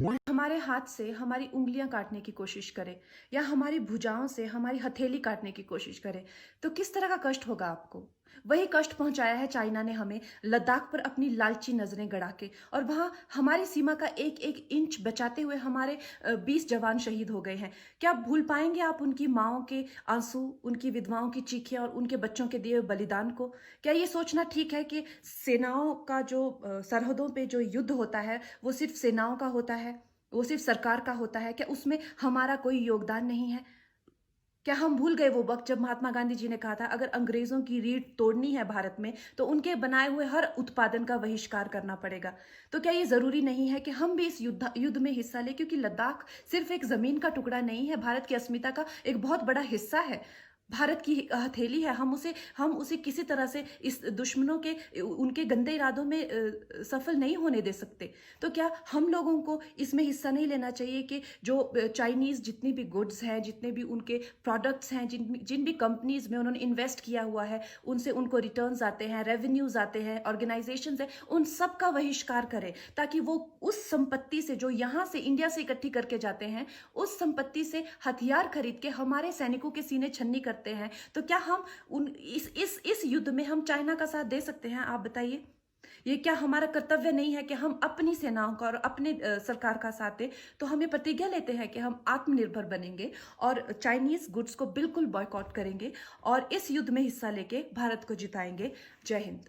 हमारे हाथ से हमारी उँगलियाँ काटने की कोशिश करे या हमारी भुजाओं से हमारी हथेली काटने की कोशिश करे, तो किस तरह का कष्ट होगा आपको? वही कष्ट पहुँचाया है चाइना ने हमें लद्दाख पर अपनी लालची नज़रें गड़ा के, और वहाँ हमारी सीमा का एक-एक इंच बचाते हुए हमारे 20 जवान शहीद हो गए हैं। क्या भूल पाएँगे आप उनकी माँओं के आँसू, उनकी विधवाओं की चीखें और उनके बच्चों के दिए हुए बलिदान को? क्या ये सोचना ठीक है कि सेनाओं का जो सरहदों पे जो युद्ध होता है, वो सिर्फ़ सेनाओं का होता है? वो सिर्फ सरकार का होता है? क्या उसमें हमारा कोई योगदान नहीं है? क्या हम भूल गए वो वक़्त जब महात्मा गांधी जी ने कहा था अगर अंग्रेज़ों की रीढ़ तोड़नी है भारत में, तो उनके बनाए हुए हर उत्पादन का बहिष्कार करना पड़ेगा। तो क्या ये ज़रूरी नहीं है कि हम भी इस युद्ध में हिस्सा लें? क्योंकि लद्दाख सिर्फ़ एक ज़मीन का टुकड़ा नहीं है, भारत की अस्मिता का एक बहुत बड़ा हिस्सा है। भारत की हथेली है, हम उसे किसी तरह से इस दुश्मनों के उनके गंदे इरादों में सफल नहीं होने दे सकते। तो क्या हम लोगों को इसमें हिस्सा नहीं लेना चाहिए कि जो चाइनीज़ जितनी भी गुड्स हैं, जितने भी उनके प्रोडक्ट्स हैं, जिन जिन भी कंपनीज़ में उन्होंने इन्वेस्ट किया हुआ है, उनसे उनको रिटर्न्स आते हैं, रेवेन्यूज़ आते हैं, ऑर्गेनाइज़ेशंस हैं, उन सब का बहिष्कार करें, ताकि वो उस संपत्ति से जो यहाँ से इंडिया से इकट्ठी करके जाते हैं, उस संपत्ति से हथियार खरीद के हमारे सैनिकों के सीने छन्नी करते हैं। तो क्या हम उन इस युद्ध में हम चाइना का साथ दे सकते हैं? आप बताइए। ये क्या हमारा कर्तव्य नहीं है कि हम अपनी सेनाओं का और अपने सरकार का साथ दें? तो हम ये प्रतिज्ञा लेते हैं कि हम आत्मनिर्भर बनेंगे और चाइनीज गुड्स को बिल्कुल बॉयकॉट करेंगे और इस युद्ध में हिस्सा लेके भारत को जिताएंगे। जय हिंद।